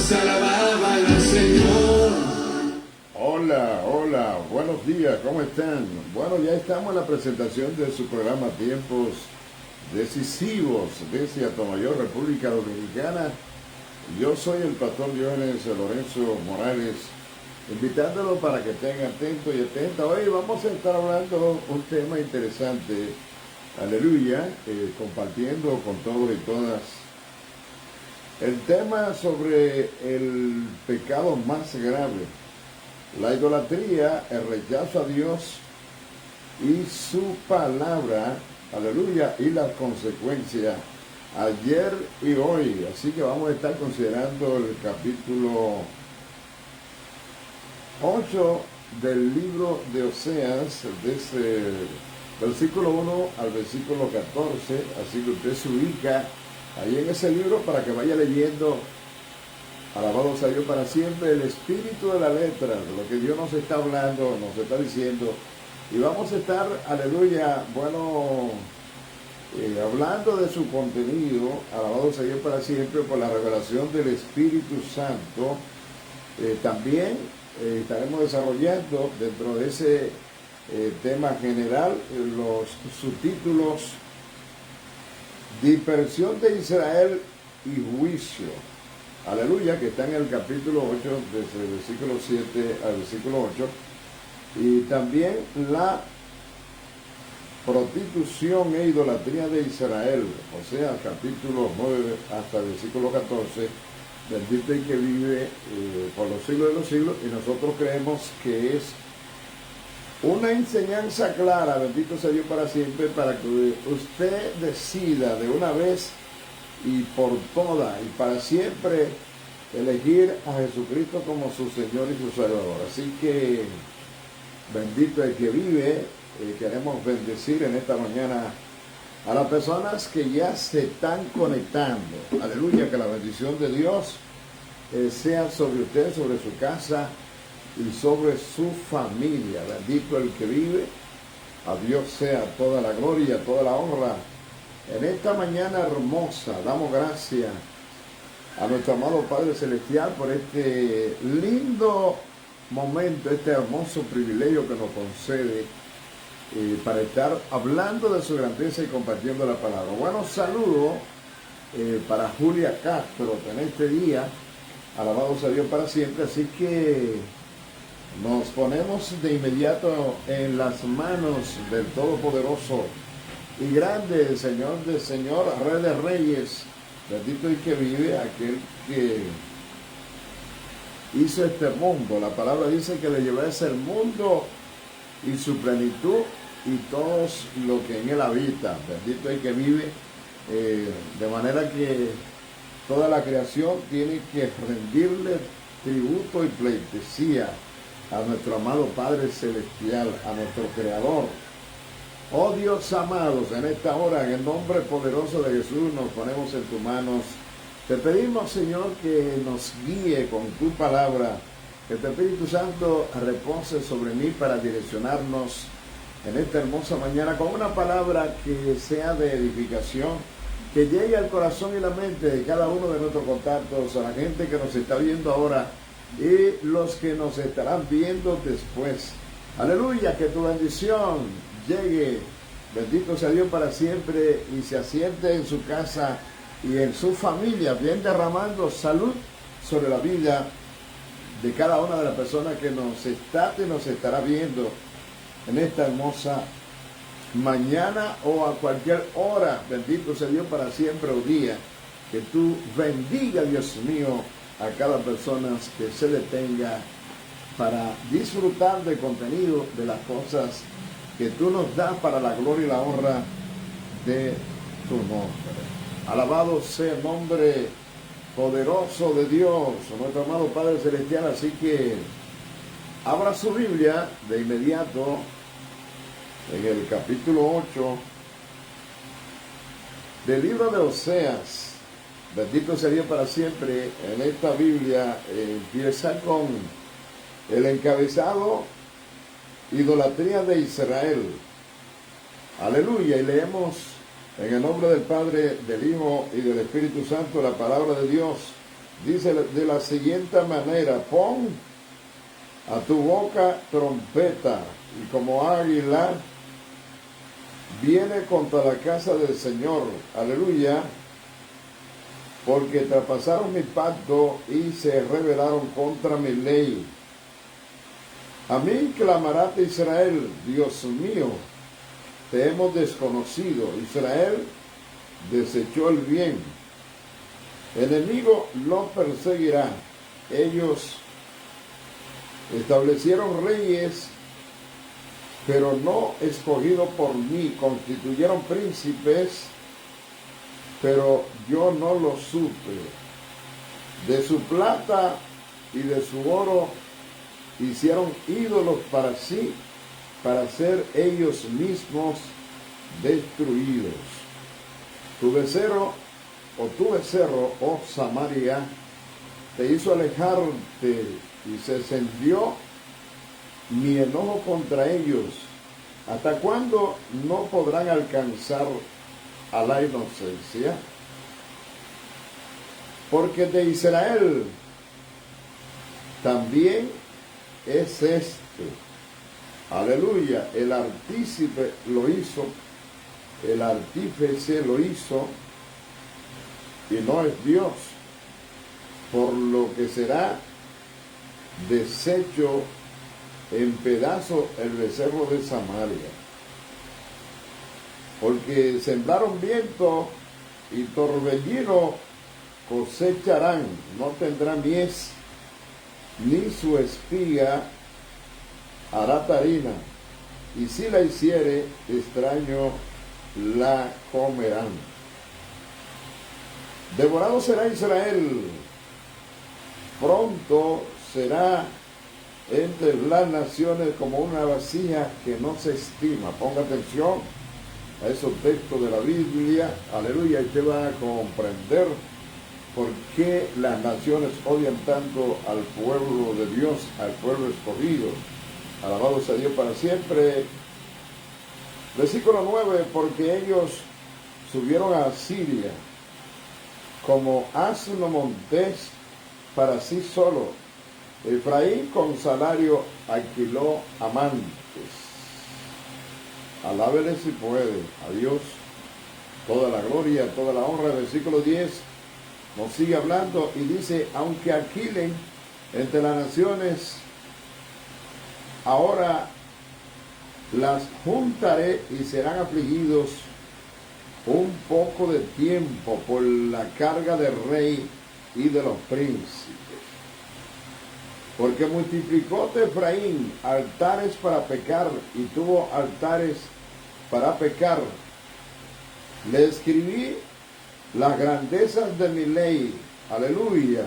todos alababan al Señor. Hola, hola, buenos días, ¿cómo están? Bueno, ya estamos en la presentación de su programa Tiempos Decisivos desde Atomayor, República Dominicana. Yo soy el pastor Diógenes Lorenzo Morales, invitándolo para que estén atentos y atentas. Hoy vamos a estar hablando un tema interesante, aleluya, compartiendo con todos y todas el tema sobre el pecado más grave, la idolatría, el rechazo a Dios y su palabra, aleluya, y las consecuencias ayer y hoy. Así que vamos a estar considerando el capítulo 8 del libro de Oseas, desde el versículo 1 al versículo 14, así que usted se ubica ahí en ese libro para que vaya leyendo. Alabado sea Dios para siempre, el espíritu de la letra, de lo que Dios nos está hablando, nos está diciendo. Y vamos a estar, aleluya, bueno, hablando de su contenido, alabado sea Dios para siempre, por la revelación del Espíritu Santo. También estaremos desarrollando dentro de ese tema general los subtítulos: dispersión de Israel y juicio. Aleluya, que está en el capítulo 8, desde el versículo 7 al versículo 8. Y también la prostitución e idolatría de Israel, o sea, capítulo 9 hasta el versículo 14. Bendito el que vive por los siglos de los siglos. Y nosotros creemos que es una enseñanza clara, bendito sea Dios para siempre, para que usted decida de una vez y por todas y para siempre elegir a Jesucristo como su Señor y su Salvador. Así que bendito el que vive. Queremos bendecir en esta mañana a las personas que ya se están conectando. Aleluya, que la bendición de Dios sea sobre usted, sobre su casa y sobre su familia. Bendito el que vive. A Dios sea toda la gloria, toda la honra. En esta mañana hermosa, damos gracias a nuestro amado Padre Celestial por este lindo momento, este hermoso privilegio que nos concede para estar hablando de su grandeza y compartiendo la palabra. Bueno, saludo para Julia Castro en este día, alabado sea Dios para siempre. Así que nos ponemos de inmediato en las manos del Todopoderoso y grande, Señor de Señor, Rey de Reyes, bendito el que vive, aquel que hizo este mundo. La palabra dice que le llevó a ese mundo y su plenitud y todos lo que en él habita. Bendito el que vive, de manera que toda la creación tiene que rendirle tributo y pleitesía a nuestro amado Padre Celestial, a nuestro Creador. Oh Dios amados, en esta hora, en el nombre poderoso de Jesús, nos ponemos en tus manos. Te pedimos, Señor, que nos guíe con tu palabra, que tu Espíritu Santo repose sobre mí para direccionarnos en esta hermosa mañana con una palabra que sea de edificación, que llegue al corazón y la mente de cada uno de nuestros contactos, a la gente que nos está viendo ahora y los que nos estarán viendo después. Aleluya, que tu bendición llegue, bendito sea Dios para siempre, y se asiente en su casa y en su familia, bien derramando salud sobre la vida de cada una de las personas que nos está y nos estará viendo en esta hermosa mañana o a cualquier hora. Bendito sea Dios para siempre o día. Que tú bendiga, Dios mío, a cada persona que se detenga para disfrutar del contenido de las cosas que tú nos das para la gloria y la honra de tu nombre. Alabado sea el nombre poderoso de Dios, nuestro amado Padre Celestial. Así que abra su Biblia de inmediato en el capítulo 8 del libro de Oseas. Bendito sea Dios para siempre. En esta Biblia empieza con el encabezado: idolatría de Israel. Aleluya. Y leemos en el nombre del Padre, del Hijo y del Espíritu Santo la palabra de Dios. dice de la siguiente manera: pon a tu boca trompeta, y como águila viene contra la casa del Señor, aleluya, porque traspasaron mi pacto y se rebelaron contra mi ley. A mí clamará Israel: Dios mío, te hemos desconocido. Israel desechó el bien. Enemigo lo perseguirá. Ellos establecieron reyes, pero no escogidos por mí. Constituyeron príncipes, pero yo no lo supe. De su plata y de su oro hicieron ídolos para sí, para ser ellos mismos destruidos. Tu becerro, oh Samaria, te hizo alejarte, y se encendió mi enojo contra ellos. ¿Hasta cuándo no podrán alcanzar a la inocencia? Porque de Israel también es este. Aleluya. El artífice lo hizo, el artífice lo hizo, y no es Dios, por lo que será deshecho en pedazos el becerro de Samaria. Porque sembraron viento y torbellino cosecharán, no tendrá mies, ni su espiga hará tarina, y si la hiciere, extraño la comerán. Devorado será Israel, pronto será entre las naciones como una vasija que no se estima. Ponga atención a esos textos de la Biblia, aleluya, y usted va a comprender por qué las naciones odian tanto al pueblo de Dios, al pueblo escogido. Alabado sea Dios para siempre. Versículo 9: porque ellos subieron a Asiria como asno montés para sí solo. Efraín con salario alquiló amantes. Alábele si puede. A Dios toda la gloria, toda la honra. Versículo 10 nos sigue hablando y dice: aunque alquilen entre las naciones, ahora las juntaré y serán afligidos un poco de tiempo por la carga del rey y de los príncipes. Porque multiplicó Efraín altares para pecar, y tuvo altares para pecar. Le escribí las grandezas de mi ley, aleluya,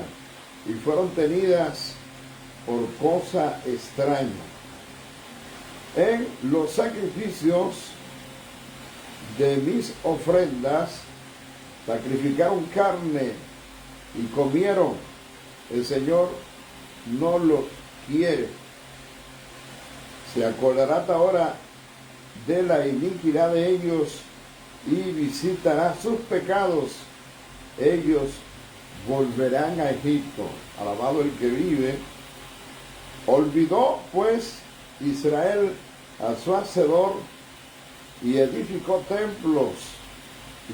y fueron tenidas por cosa extraña. En los sacrificios de mis ofrendas sacrificaron carne y comieron. El Señor no lo quiere. Se acordará hasta ahora de la iniquidad de ellos y visitará sus pecados. Ellos volverán a Egipto. Alabado el que vive. Olvidó pues Israel a su hacedor y edificó templos.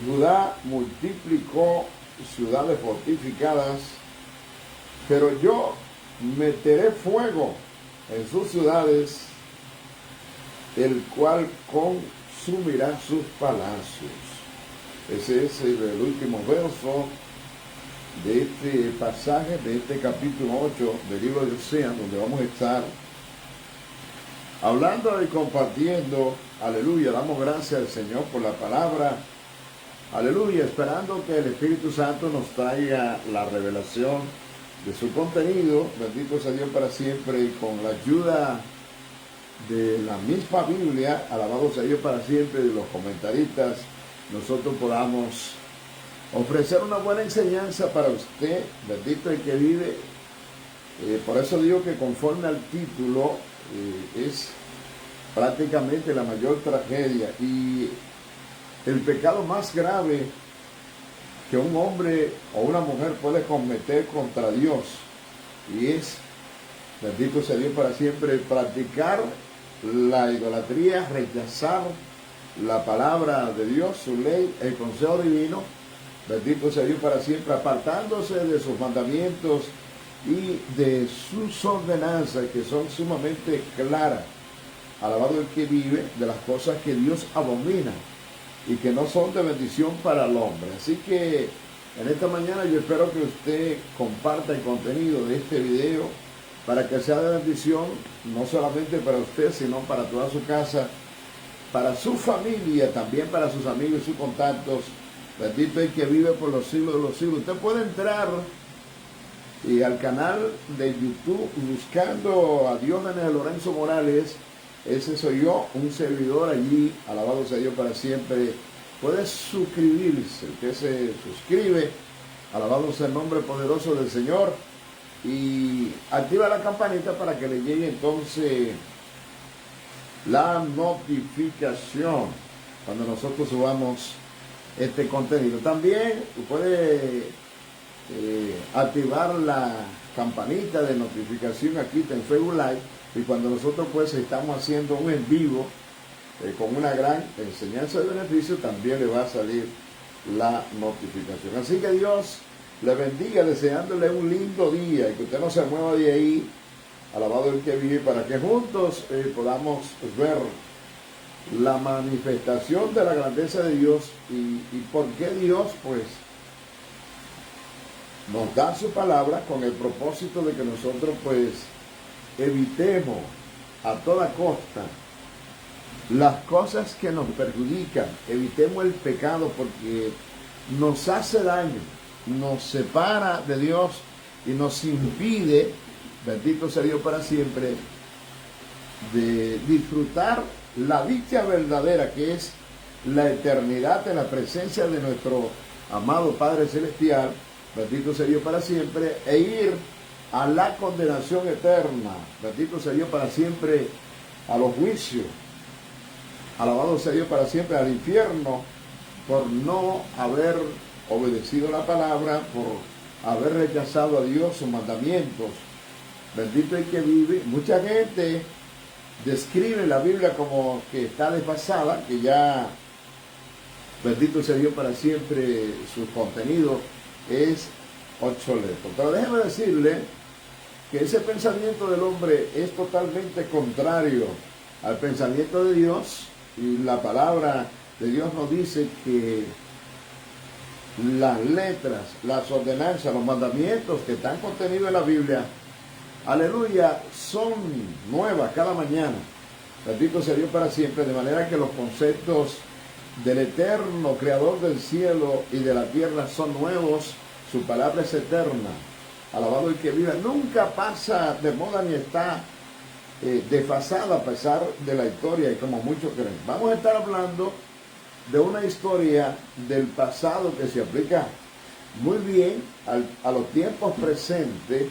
Judá multiplicó ciudades fortificadas, pero yo meteré fuego en sus ciudades, el cual consumirá sus palacios. Ese es el último verso de este pasaje, de este capítulo 8 del libro de Oseas, donde vamos a estar hablando y compartiendo. Aleluya, damos gracias al Señor por la palabra. Aleluya, esperando que el Espíritu Santo nos traiga la revelación de su contenido. Bendito sea Dios para siempre, y con la ayuda de la misma Biblia, alabado sea Dios para siempre, de los comentaristas, nosotros podamos ofrecer una buena enseñanza para usted. Bendito el que vive. Por eso digo que conforme al título, es prácticamente la mayor tragedia y el pecado más grave que un hombre o una mujer puede cometer contra Dios, y es, bendito sea Dios para siempre, practicar la idolatría, rechazar la palabra de Dios, su ley, el consejo divino, bendito sea Dios para siempre, apartándose de sus mandamientos y de sus ordenanzas, que son sumamente claras. Alabado el que vive de las cosas que Dios abomina y que no son de bendición para el hombre. Así que en esta mañana yo espero que usted comparta el contenido de este video para que sea de bendición, no solamente para usted, sino para toda su casa, para su familia, también para sus amigos y sus contactos. Bendito el que vive por los siglos de los siglos. Usted puede entrar y al canal de YouTube buscando a Diógenes Lorenzo Morales. Ese soy yo, un servidor allí, alabado sea Dios para siempre. Puede suscribirse, usted se suscribe, alabado sea el nombre poderoso del Señor, y activa la campanita para que le llegue entonces la notificación cuando nosotros subamos este contenido. También puede activar la campanita de notificación aquí en Facebook Live, y cuando nosotros pues estamos haciendo un en vivo con una gran enseñanza de beneficio, también le va a salir la notificación. Así que Dios le bendiga, deseándole un lindo día y que usted no se mueva de ahí, alabado el que vive, para que juntos podamos ver la manifestación de la grandeza de Dios y por qué Dios pues nos da su palabra con el propósito de que nosotros pues evitemos a toda costa las cosas que nos perjudican, evitemos el pecado porque nos hace daño, nos separa de Dios y nos impide, bendito sea Dios para siempre, de disfrutar la dicha verdadera que es la eternidad en la presencia de nuestro amado Padre Celestial, bendito sea Dios para siempre, e ir a la condenación eterna, bendito sea Dios para siempre, a los juicios, alabado sea Dios para siempre, al infierno, por no haber obedecido la palabra, por haber rechazado a Dios, sus mandamientos. Bendito el que vive. Mucha gente describe la Biblia como que está desfasada, que ya, bendito sea Dios para siempre, su contenido es obsoleto. Pero déjeme decirle que ese pensamiento del hombre es totalmente contrario al pensamiento de Dios, y la palabra de Dios nos dice que las letras, las ordenanzas, los mandamientos que están contenidos en la Biblia, aleluya, son nuevas cada mañana. Bendito sea Dios para siempre, de manera que los conceptos del eterno creador del cielo y de la tierra son nuevos, su palabra es eterna. Alabado el que viva, nunca pasa de moda ni está desfasada a pesar de la historia, y como muchos creen. Vamos a estar hablando de una historia del pasado que se aplica muy bien a los tiempos presentes,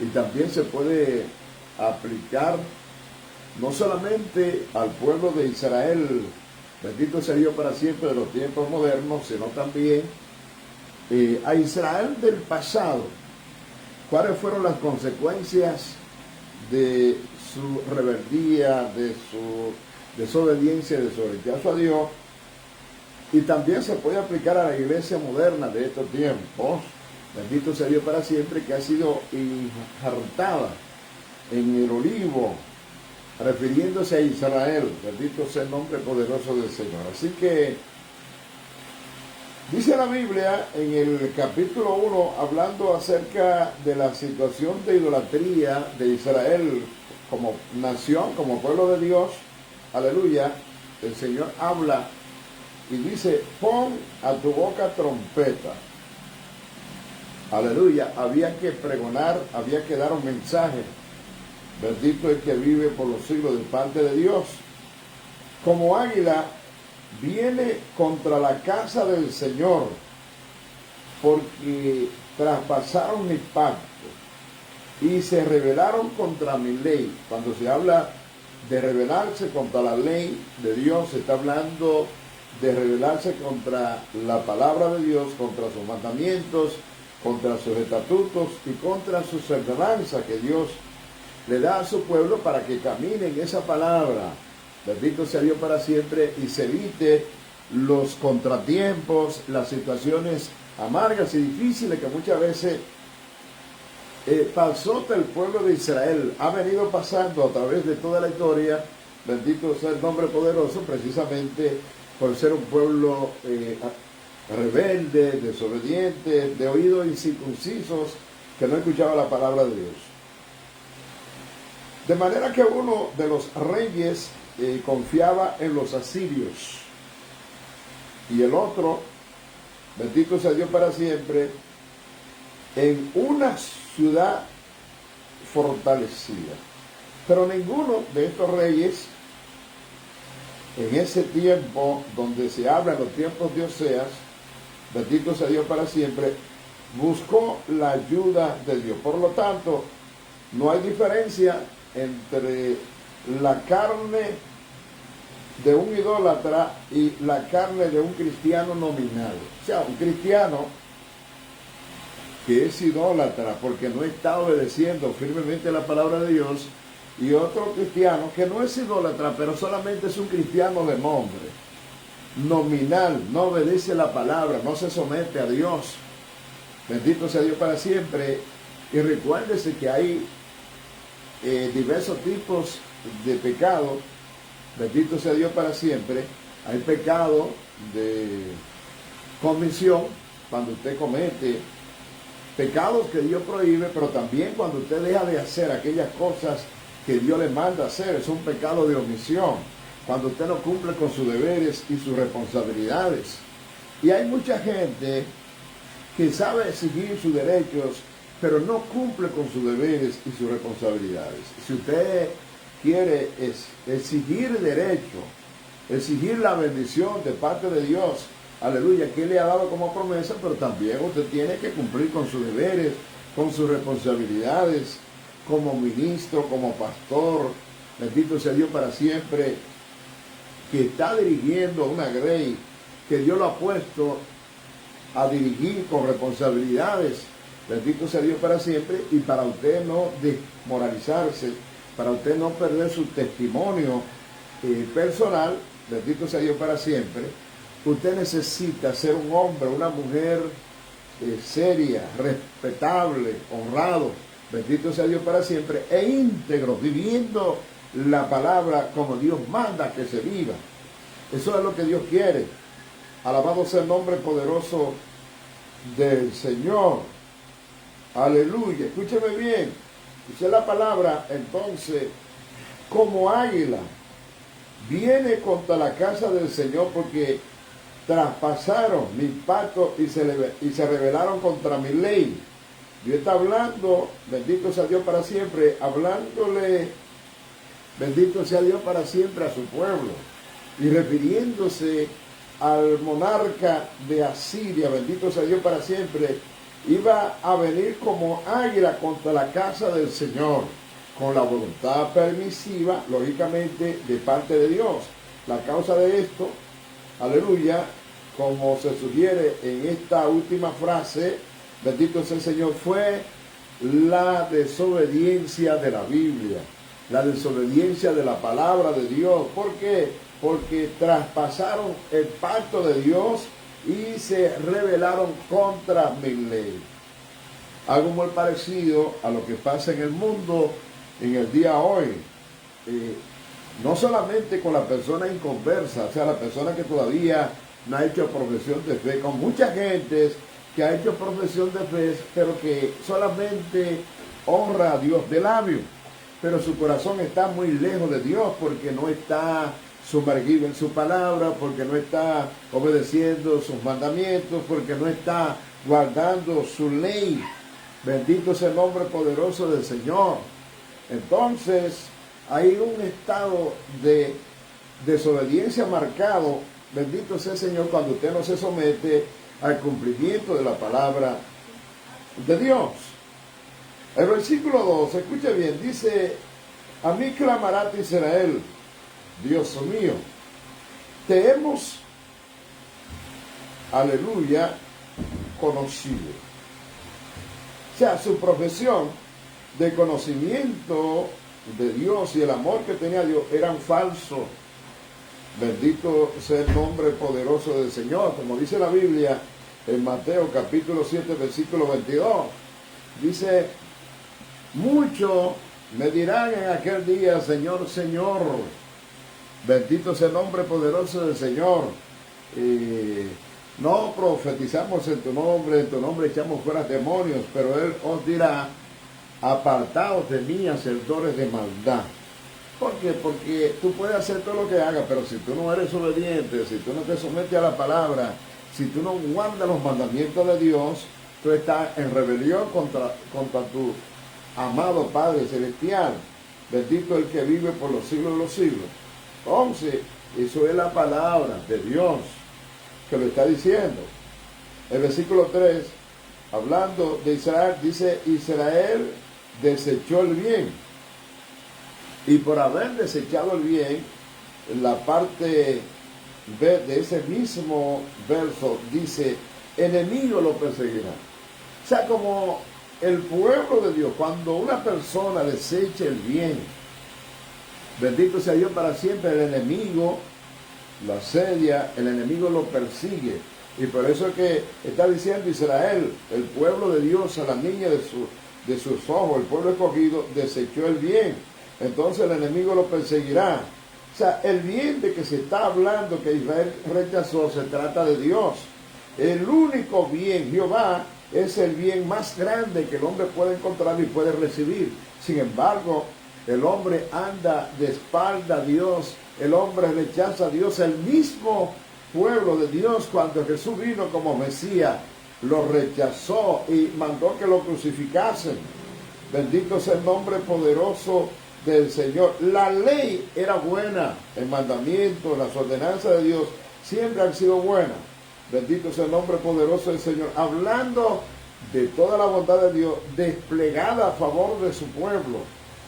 y también se puede aplicar no solamente al pueblo de Israel, bendito sea Dios para siempre, de los tiempos modernos, sino también a Israel del pasado. ¿Cuáles fueron las consecuencias de su rebeldía, de su desobediencia, de su rechazo a Dios? Y también se puede aplicar a la iglesia moderna de estos tiempos, bendito sea Dios para siempre, que ha sido injertada en el olivo, refiriéndose a Israel. Bendito sea el nombre poderoso del Señor. Así que dice la Biblia en el capítulo 1, hablando acerca de la situación de idolatría de Israel como nación, como pueblo de Dios, aleluya, el Señor habla y dice: pon a tu boca trompeta. Aleluya, había que pregonar, había que dar un mensaje. Bendito el que vive por los siglos de parte de Dios. Como águila viene contra la casa del Señor, porque traspasaron mi pacto y se rebelaron contra mi ley. Cuando se habla de rebelarse contra la ley de Dios, se está hablando de rebelarse contra la palabra de Dios, contra sus mandamientos, contra sus estatutos y contra sus ordenanzas que Dios le da a su pueblo para que camine en esa palabra. Bendito sea Dios para siempre y se evite los contratiempos, las situaciones amargas y difíciles que muchas veces pasó el pueblo de Israel. Ha venido pasando a través de toda la historia. Bendito sea el nombre poderoso, precisamente por ser un pueblo rebelde, desobediente, de oídos incircuncisos, que no escuchaba la palabra de Dios. De manera que uno de los reyes confiaba en los asirios y el otro, bendito sea Dios para siempre, en una ciudad fortalecida. Pero ninguno de estos reyes, en ese tiempo donde se habla en los tiempos de Oseas, bendito sea Dios para siempre, buscó la ayuda de Dios. Por lo tanto, no hay diferencia entre la carne de un idólatra y la carne de un cristiano nominal. O sea, un cristiano que es idólatra porque no está obedeciendo firmemente la palabra de Dios, y otro cristiano que no es idólatra, pero solamente es un cristiano de nombre, nominal, no obedece la palabra, no se somete a Dios. Bendito sea Dios para siempre. Y recuérdese que hay diversos tipos de pecado. Bendito sea Dios para siempre. Hay pecado de comisión, cuando usted comete pecados que Dios prohíbe, pero también cuando usted deja de hacer aquellas cosas que Dios le manda hacer. Es un pecado de omisión, cuando usted no cumple con sus deberes y sus responsabilidades. Y hay mucha gente que sabe exigir sus derechos, pero no cumple con sus deberes y sus responsabilidades. Si usted quiere exigir derecho, exigir la bendición de parte de Dios, aleluya, que Él le ha dado como promesa, pero también usted tiene que cumplir con sus deberes, con sus responsabilidades, como ministro, como pastor, bendito sea Dios para siempre, que está dirigiendo una grey, que Dios lo ha puesto a dirigir con responsabilidades, bendito sea Dios para siempre, y para usted no desmoralizarse, para usted no perder su testimonio personal, bendito sea Dios para siempre, usted necesita ser un hombre, una mujer seria, respetable, honrado, bendito sea Dios para siempre, e íntegro, viviendo la palabra como Dios manda que se viva. Eso es lo que Dios quiere. Alabado sea el nombre poderoso del Señor. Aleluya. Escúcheme bien. Dice la palabra, entonces, como águila, viene contra la casa del Señor, porque traspasaron mi pacto y se rebelaron contra mi ley. Dios está hablando, bendito sea Dios para siempre, hablándole, bendito sea Dios para siempre a su pueblo, y refiriéndose al monarca de Asiria, bendito sea Dios para siempre, iba a venir como águila contra la casa del Señor, con la voluntad permisiva, lógicamente, de parte de Dios. La causa de esto, aleluya, como se sugiere en esta última frase, bendito sea el Señor, fue la desobediencia de la Biblia, la desobediencia de la palabra de Dios. ¿Por qué? Porque traspasaron el pacto de Dios y se rebelaron contra mi ley. Algo muy parecido a lo que pasa en el mundo en el día hoy. No solamente con la persona inconversa, o sea, la persona que todavía no ha hecho profesión de fe, con mucha gente que ha hecho profesión de fe, pero que solamente honra a Dios de labio, pero su corazón está muy lejos de Dios, porque no está sumergido en su palabra, porque no está obedeciendo sus mandamientos, porque no está guardando su ley. Bendito sea el nombre poderoso del Señor. Entonces, hay un estado de desobediencia marcado, bendito sea el Señor, cuando usted no se somete al cumplimiento de la palabra de Dios. El versículo 2, escuche bien, dice: a mí clamará Israel, Dios mío, te hemos aleluya, conocido. O sea, su profesión de conocimiento de Dios y el amor que tenía a Dios eran falsos. Bendito sea el nombre poderoso del Señor, como dice la Biblia en Mateo capítulo 7, versículo 22. Dice, muchos me dirán en aquel día, Señor, Señor. Bendito sea el nombre poderoso del Señor. No profetizamos en tu nombre echamos fuera demonios, pero Él os dirá, apartaos de mí, hacedores de maldad. ¿Por qué? Porque tú puedes hacer todo lo que hagas, pero si tú no eres obediente, si tú no te sometes a la palabra, si tú no guardas los mandamientos de Dios, tú estás en rebelión contra tu amado Padre Celestial. Bendito el que vive por los siglos de los siglos. Entonces, eso es la palabra de Dios que lo está diciendo. El versículo 3, hablando de Israel, dice, Israel desechó el bien. Y por haber desechado el bien, la parte B de ese mismo verso dice, enemigo lo perseguirá. O sea, como el pueblo de Dios, cuando una persona desecha el bien, bendito sea Dios para siempre, el enemigo lo asedia, el enemigo lo persigue. Y por eso es que está diciendo Israel, el pueblo de Dios, a la niña de sus ojos, el pueblo escogido, desechó el bien. Entonces el enemigo lo perseguirá. O sea, el bien de que se está hablando que Israel rechazó se trata de Dios. El único bien, Jehová, es el bien más grande que el hombre puede encontrar y puede recibir. Sin embargo, el hombre anda de espalda a Dios, el hombre rechaza a Dios. El mismo pueblo de Dios, cuando Jesús vino como Mesías, lo rechazó y mandó que lo crucificasen. Bendito sea el nombre poderoso del Señor. La ley era buena, el mandamiento, las ordenanzas de Dios siempre han sido buenas. Bendito sea el nombre poderoso del Señor. Hablando de toda la bondad de Dios desplegada a favor de su pueblo.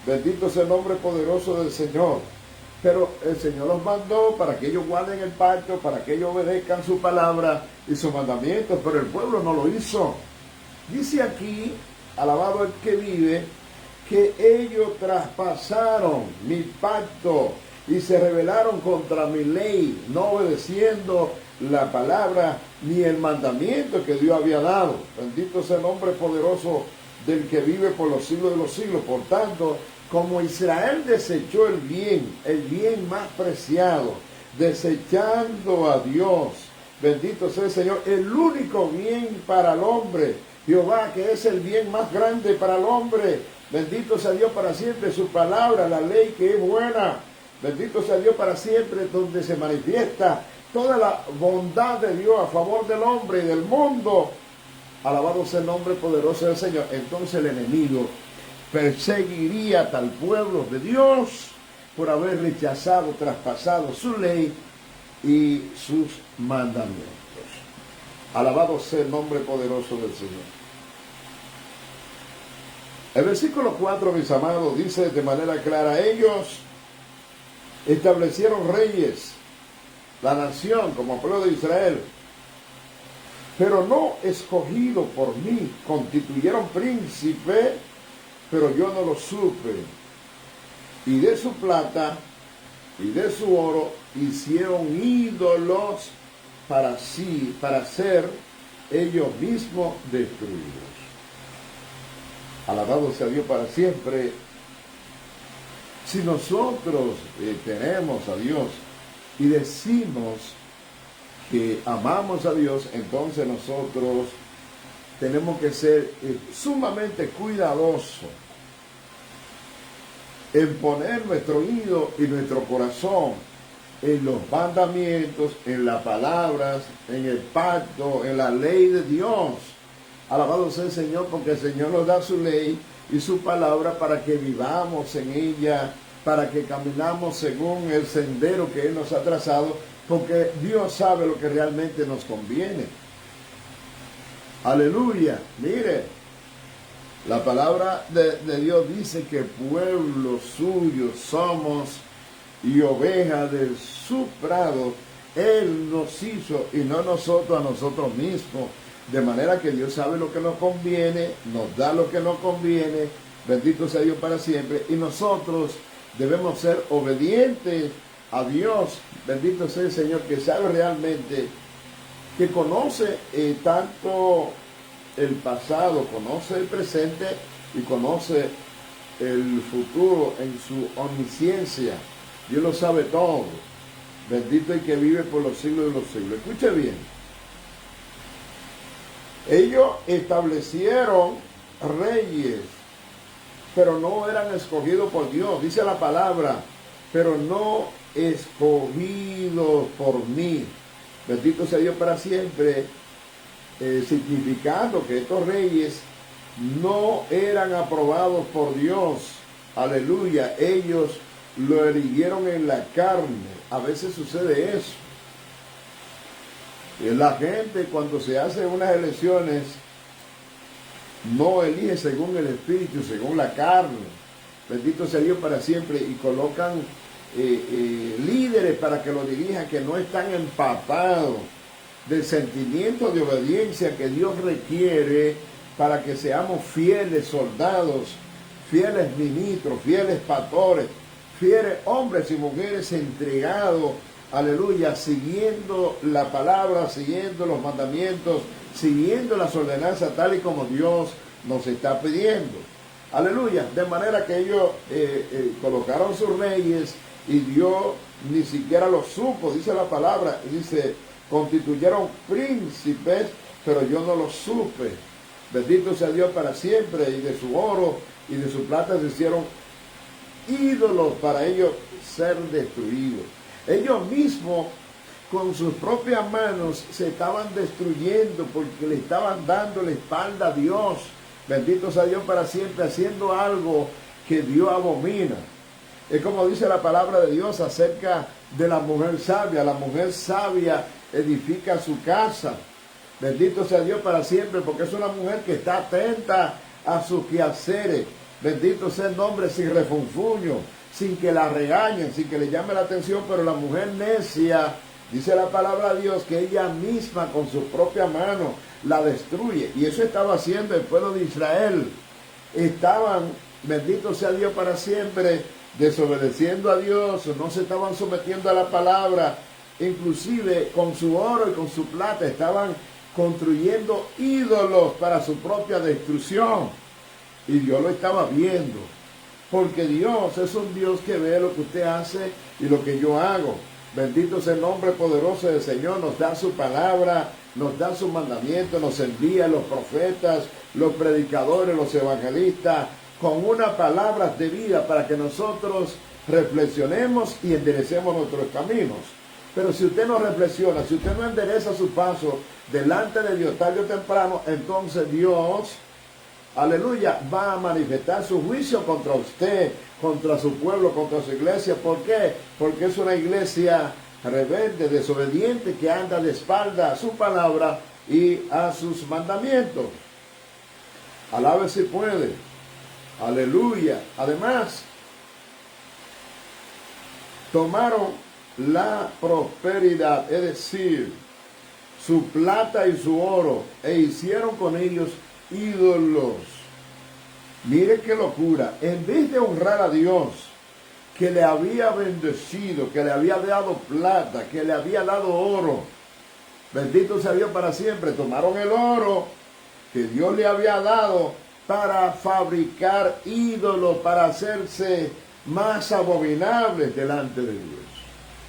Bendito sea el nombre poderoso del Señor. Pero el Señor los mandó para que ellos guarden el pacto, para que ellos obedezcan su palabra y sus mandamientos, pero el pueblo no lo hizo. Dice aquí, alabado el que vive, que ellos traspasaron mi pacto y se rebelaron contra mi ley, no obedeciendo la palabra ni el mandamiento que Dios había dado. Bendito sea el nombre poderoso del que vive por los siglos de los siglos. Por tanto, como Israel desechó el bien más preciado, desechando a Dios, bendito sea el Señor, el único bien para el hombre, Jehová, que es el bien más grande para el hombre. Bendito sea Dios para siempre, su palabra, la ley que es buena. Bendito sea Dios para siempre, donde se manifiesta toda la bondad de Dios a favor del hombre y del mundo. Alabado sea el nombre poderoso del Señor. Entonces el enemigo perseguiría a tal pueblo de Dios por haber rechazado, traspasado su ley y sus mandamientos. Alabado sea el nombre poderoso del Señor. El versículo 4, mis amados, dice de manera clara, ellos establecieron reyes, la nación como pueblo de Israel, pero no escogido por mí, constituyeron príncipe, pero yo no lo supe. Y de su plata y de su oro hicieron ídolos para sí, para ser ellos mismos destruidos. Alabado sea Dios para siempre. Si nosotros tenemos a Dios y decimos que amamos a Dios, entonces nosotros tenemos que ser sumamente cuidadosos en poner nuestro oído y nuestro corazón en los mandamientos, en las palabras, en el pacto, en la ley de Dios. Alabado sea el Señor, porque el Señor nos da su ley y su palabra para que vivamos en ella, para que caminamos según el sendero que Él nos ha trazado, porque Dios sabe lo que realmente nos conviene. Aleluya. Mire, la palabra de Dios dice que pueblo suyo somos y oveja de su prado, Él nos hizo y no nosotros a nosotros mismos. De manera que Dios sabe lo que nos conviene, nos da lo que nos conviene, bendito sea Dios para siempre, y nosotros debemos ser obedientes a Dios, bendito sea el Señor, que sabe realmente, que conoce tanto el pasado, conoce el presente y conoce el futuro en su omnisciencia. Dios lo sabe todo. Bendito el que vive por los siglos de los siglos. Escuche bien. Ellos establecieron reyes, pero no eran escogidos por Dios. Dice la palabra, pero no escogidos por mí. Bendito sea Dios para siempre, significando que estos reyes no eran aprobados por Dios. Aleluya. Ellos lo eligieron en la carne. A veces sucede eso. La gente, cuando se hace unas elecciones, no elige según el espíritu, según la carne. Bendito sea Dios para siempre. Y colocan líderes para que lo dirijan, que no están empapados del sentimiento de obediencia que Dios requiere para que seamos fieles soldados, fieles ministros, fieles pastores, fieles hombres y mujeres entregados, aleluya, siguiendo la palabra, siguiendo los mandamientos, siguiendo las ordenanzas tal y como Dios nos está pidiendo. Aleluya. De manera que ellos colocaron sus reyes y Dios ni siquiera lo supo, dice la palabra, dice, constituyeron príncipes, pero yo no lo supe. Bendito sea Dios para siempre, y de su oro y de su plata se hicieron ídolos para ellos ser destruidos. Ellos mismos con sus propias manos se estaban destruyendo porque le estaban dando la espalda a Dios. Bendito sea Dios para siempre, haciendo algo que Dios abomina. Es como dice la palabra de Dios acerca de la mujer sabia. La mujer sabia edifica su casa. Bendito sea Dios para siempre, porque es una mujer que está atenta a sus quehaceres. Bendito sea el nombre, sin refunfuño, sin que la regañen, sin que le llame la atención. Pero la mujer necia, dice la palabra de Dios, que ella misma con su propia mano la destruye. Y eso estaba haciendo el pueblo de Israel. Estaban, bendito sea Dios para siempre, desobedeciendo a Dios, no se estaban sometiendo a la palabra, inclusive con su oro y con su plata estaban construyendo ídolos para su propia destrucción. Y Dios lo estaba viendo, porque Dios es un Dios que ve lo que usted hace y lo que yo hago. Bendito sea el nombre poderoso del Señor. Nos da su palabra, nos da su mandamiento, nos envía los profetas, los predicadores, los evangelistas, con una palabra de vida para que nosotros reflexionemos y enderecemos nuestros caminos. Pero si usted no reflexiona, si usted no endereza su paso delante de Dios tarde o temprano, entonces Dios, aleluya, va a manifestar su juicio contra usted, contra su pueblo, contra su iglesia. ¿Por qué? Porque es una iglesia rebelde, desobediente, que anda de espalda a su palabra y a sus mandamientos. Alabe si puede. Aleluya. Además, tomaron la prosperidad, es decir, su plata y su oro, e hicieron con ellos ídolos. Mire qué locura. En vez de honrar a Dios, que le había bendecido, que le había dado plata, que le había dado oro, bendito sea Dios para siempre, tomaron el oro que Dios le había dado para fabricar ídolos, para hacerse más abominables delante de Dios.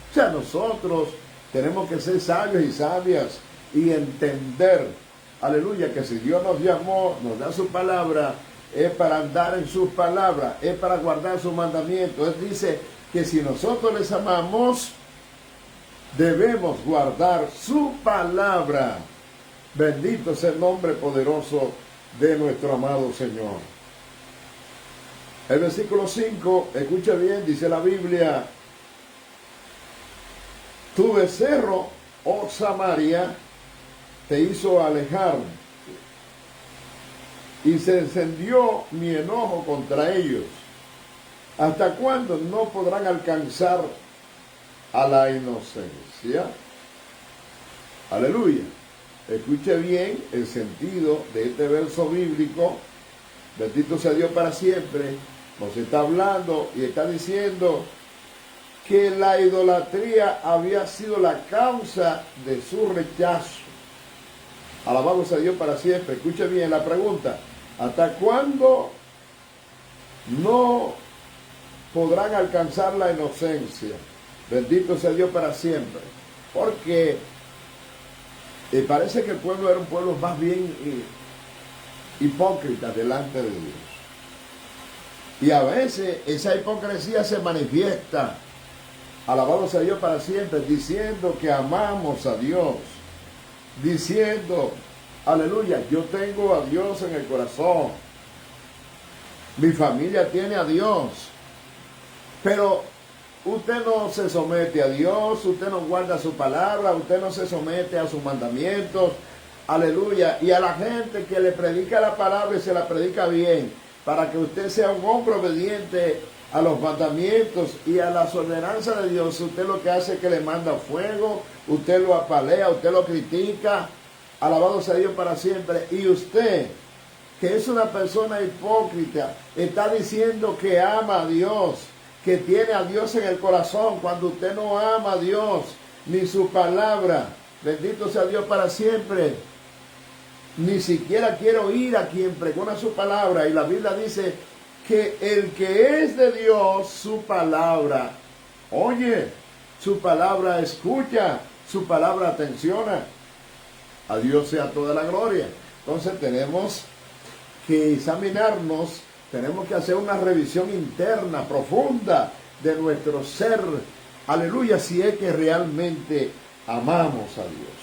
O sea, nosotros tenemos que ser sabios y sabias y entender, aleluya, que si Dios nos llamó, nos da su palabra, es para andar en sus palabras, es para guardar sus mandamientos. Él dice que si nosotros les amamos, debemos guardar su palabra. Bendito sea el nombre poderoso de nuestro amado Señor. El versículo 5, escucha bien, dice la Biblia: tu becerro, oh Samaria, te hizo alejar, y se encendió mi enojo contra ellos. ¿Hasta cuándo no podrán alcanzar a la inocencia? Aleluya. Escuche bien el sentido de este verso bíblico. Bendito sea Dios para siempre. Nos está hablando y está diciendo que la idolatría había sido la causa de su rechazo. Alabado sea Dios para siempre. Escuche bien la pregunta. ¿Hasta cuándo no podrán alcanzar la inocencia? Bendito sea Dios para siempre. Porque parece que el pueblo era un pueblo más bien hipócrita delante de Dios. Y a veces esa hipocresía se manifiesta, alabado sea Dios para siempre, diciendo que amamos a Dios, diciendo, aleluya, yo tengo a Dios en el corazón, mi familia tiene a Dios, pero usted no se somete a Dios, usted no guarda su palabra, usted no se somete a sus mandamientos, aleluya, y a la gente que le predica la palabra y se la predica bien, para que usted sea un hombre obediente a los mandamientos y a las ordenanzas de Dios, usted lo que hace es que le manda fuego, usted lo apalea, usted lo critica, alabado sea Dios para siempre, y usted, que es una persona hipócrita, está diciendo que ama a Dios, que tiene a Dios en el corazón, cuando usted no ama a Dios, ni su palabra, bendito sea Dios para siempre, ni siquiera quiere oír a quien pregona su palabra, y la Biblia dice que el que es de Dios, su palabra oye, su palabra escucha, su palabra atenciona. A Dios sea toda la gloria. Entonces tenemos que examinarnos, tenemos que hacer una revisión interna, profunda de nuestro ser, aleluya, si es que realmente amamos a Dios.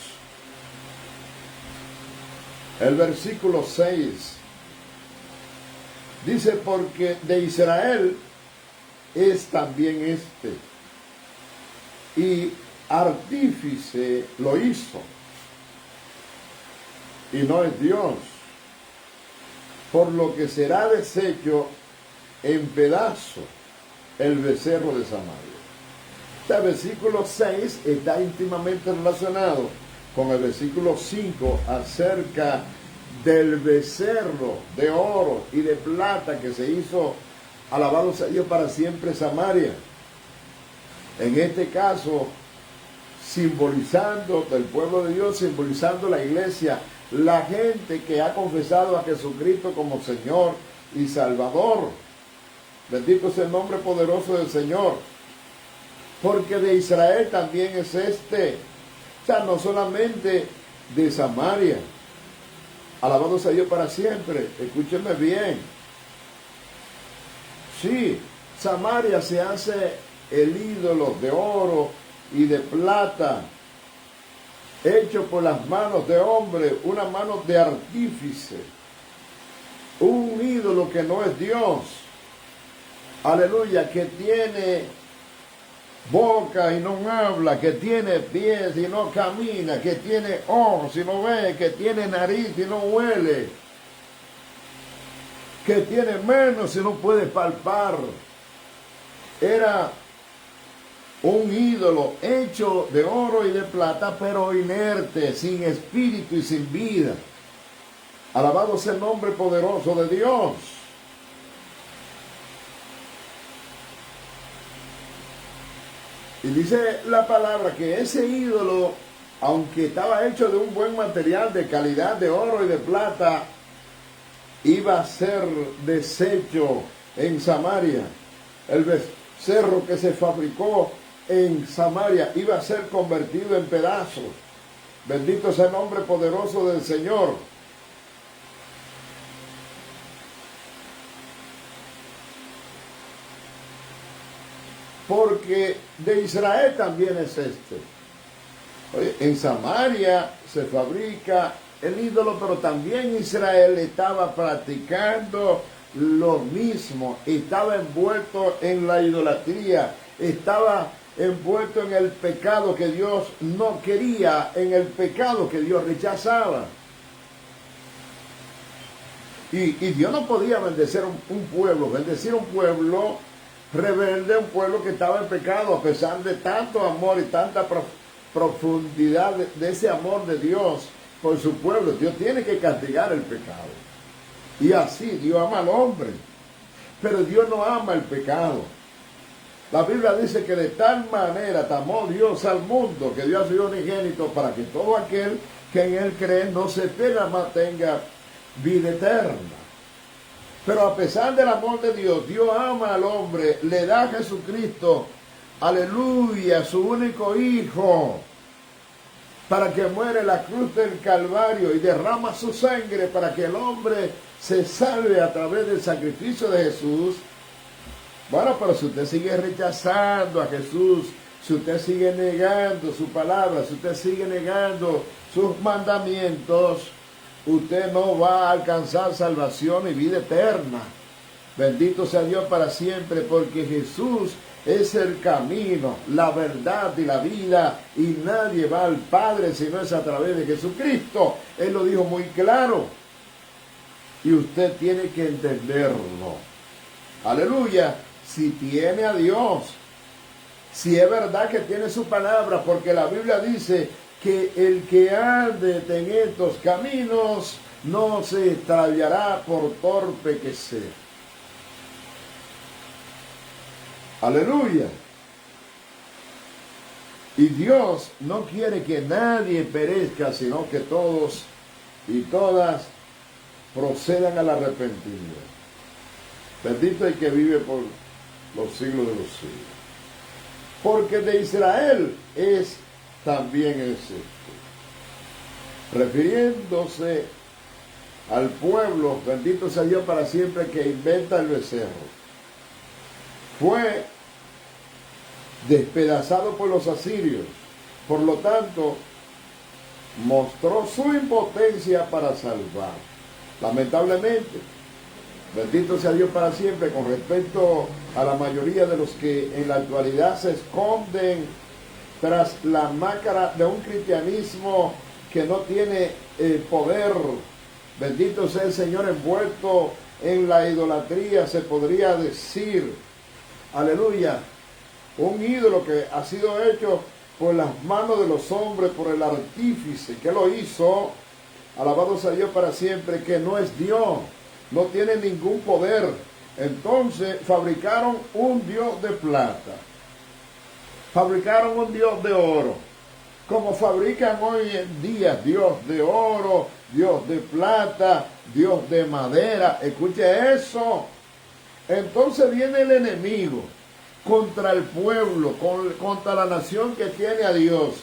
El versículo 6 dice, porque de Israel es también este, y artífice lo hizo, y no es Dios, por lo que será deshecho en pedazos el becerro de Samaria. Este versículo 6 está íntimamente relacionado con el versículo 5 acerca del becerro de oro y de plata que se hizo, alabado sea Dios para siempre, Samaria. En este caso, simbolizando del pueblo de Dios, simbolizando la iglesia, la gente que ha confesado a Jesucristo como Señor y Salvador. Bendito sea el nombre poderoso del Señor. Porque de Israel también es este. O sea, no solamente de Samaria. Alabado sea Dios para siempre. Escúchenme bien. Sí, Samaria se hace el ídolo de oro y de plata, hecho por las manos de hombre, una mano de artífice, un ídolo que no es Dios, aleluya, que tiene boca y no habla, que tiene pies y no camina, que tiene ojos y no ve, que tiene nariz y no huele, que tiene manos y no puede palpar. Era un ídolo hecho de oro y de plata, pero inerte, sin espíritu y sin vida. Alabado sea el nombre poderoso de Dios. Y dice la palabra que ese ídolo, aunque estaba hecho de un buen material de calidad de oro y de plata, iba a ser deshecho en Samaria. El becerro que se fabricó en Samaria iba a ser convertido en pedazos. Bendito sea el nombre poderoso del Señor. Porque de Israel también es este. Oye, en Samaria se fabrica el ídolo, pero también Israel estaba practicando lo mismo, estaba envuelto en la idolatría, estaba envuelto en el pecado que Dios no quería, en el pecado que Dios rechazaba. Y Dios no podía bendecir un pueblo, bendecir un pueblo rebelde, un pueblo que estaba en pecado, a pesar de tanto amor y tanta profundidad de ese amor de Dios por su pueblo. Dios tiene que castigar el pecado. Y así Dios ama al hombre. Pero Dios no ama el pecado. La Biblia dice que de tal manera amó Dios al mundo que dio a su Hijo unigénito para que todo aquel que en Él cree no se pierda, mas tenga vida eterna. Pero a pesar del amor de Dios, Dios ama al hombre, le da a Jesucristo, aleluya, su único Hijo, para que muere en la cruz del Calvario y derrama su sangre para que el hombre se salve a través del sacrificio de Jesús. Bueno, pero si usted sigue rechazando a Jesús, si usted sigue negando su palabra, si usted sigue negando sus mandamientos, usted no va a alcanzar salvación y vida eterna. Bendito sea Dios para siempre, porque Jesús es el camino, la verdad y la vida, y nadie va al Padre si no es a través de Jesucristo. Él lo dijo muy claro, y usted tiene que entenderlo. Aleluya, si tiene a Dios, si es verdad que tiene su palabra, porque la Biblia dice que el que ande en estos caminos no se extraviará por torpe que sea. Aleluya. Y Dios no quiere que nadie perezca, sino que todos y todas procedan al arrepentimiento. Bendito el que vive por los siglos de los siglos. Porque de Israel es también el sexto. Refiriéndose al pueblo, bendito sea Dios para siempre, que inventa el becerro. Fue despedazado por los asirios. Por lo tanto, mostró su impotencia para salvar. Lamentablemente, bendito sea Dios para siempre, con respecto a la mayoría de los que en la actualidad se esconden tras la máscara de un cristianismo que no tiene poder, bendito sea el Señor, envuelto en la idolatría, se podría decir, aleluya, un ídolo que ha sido hecho por las manos de los hombres, por el artífice que lo hizo, alabado sea Dios para siempre, que no es Dios, no tiene ningún poder. Entonces fabricaron un Dios de plata, fabricaron un Dios de oro, como fabrican hoy en día Dios de oro, Dios de plata, Dios de madera. Escuche eso. Entonces viene el enemigo contra el pueblo, contra la nación que tiene a Dios.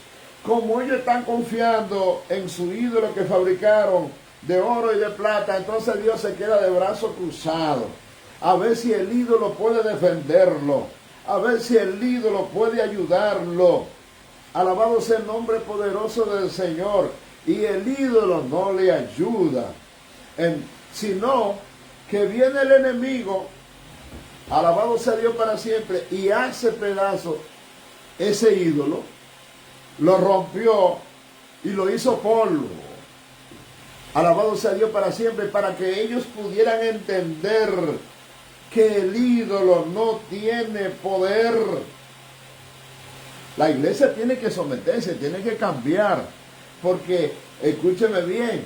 Como ellos están confiando en su ídolo que fabricaron de oro y de plata, entonces Dios se queda de brazos cruzados, a ver si el ídolo puede defenderlo, a ver si el ídolo puede ayudarlo. Alabado sea el nombre poderoso del Señor. Y el ídolo no le ayuda, sino que viene el enemigo, alabado sea Dios para siempre, y hace pedazo ese ídolo, lo rompió y lo hizo polvo. Alabado sea Dios para siempre, para que ellos pudieran entender que el ídolo no tiene poder. La iglesia tiene que someterse, tiene que cambiar, porque, escúcheme bien,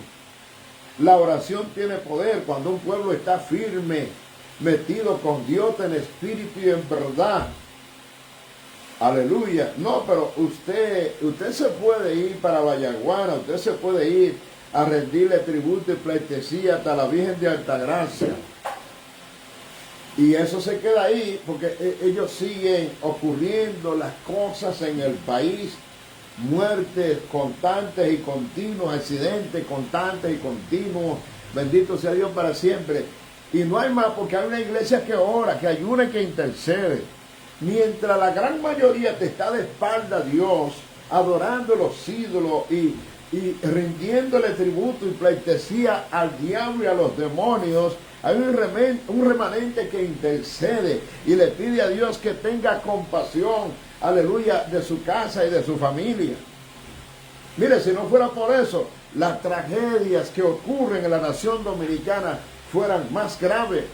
la oración tiene poder cuando un pueblo está firme, metido con Dios en espíritu y en verdad. Aleluya. No, pero usted se puede ir para Vallaguana, usted se puede ir a rendirle tributo y pleitesía hasta la Virgen de Altagracia. Y eso se queda ahí porque ellos siguen ocurriendo las cosas en el país. Muertes constantes y continuos, accidentes constantes y continuos. Bendito sea Dios para siempre. Y no hay más porque hay una iglesia que ora, que ayuna y que intercede. Mientras la gran mayoría te está de espalda a Dios, adorando los ídolos y rindiéndole tributo y pleitesía al diablo y a los demonios, hay un remanente que intercede y le pide a Dios que tenga compasión, aleluya, de su casa y de su familia. Mire, si no fuera por eso, las tragedias que ocurren en la nación dominicana fueran más graves,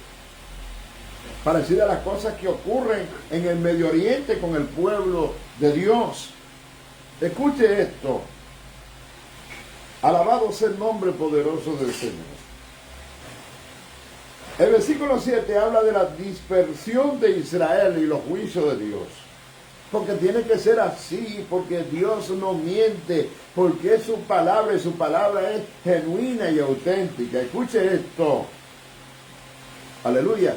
parecidas a las cosas que ocurren en el Medio Oriente con el pueblo de Dios. Escuche esto. Alabado sea el nombre poderoso del Señor. El versículo 7 habla de la dispersión de Israel y los juicios de Dios. Porque tiene que ser así, porque Dios no miente, porque es su palabra y su palabra es genuina y auténtica. Escuche esto. Aleluya.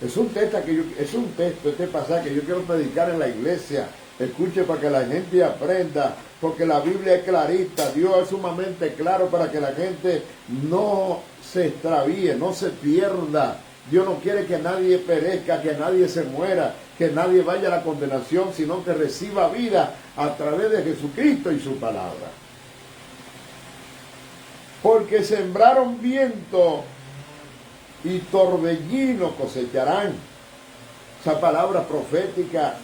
Es un texto, este pasaje que yo quiero predicar en la iglesia. Escuche para que la gente aprenda, porque la Biblia es clarita, Dios es sumamente claro para que la gente no se extravíe, no se pierda. Dios no quiere que nadie perezca, que nadie se muera, que nadie vaya a la condenación, sino que reciba vida a través de Jesucristo y su palabra. Porque sembraron viento y torbellino cosecharán. Esa palabra profética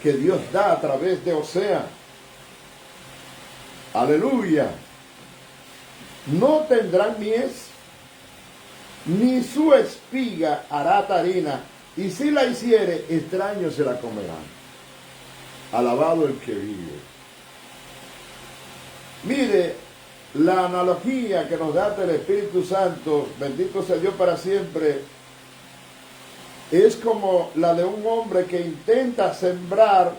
que Dios da a través de Osea. Aleluya. No tendrán mies, ni su espiga hará harina, y si la hiciere, extraños se la comerán. Alabado el que vive. Mire, la analogía que nos da el Espíritu Santo, bendito sea Dios para siempre, es como la de un hombre que intenta sembrar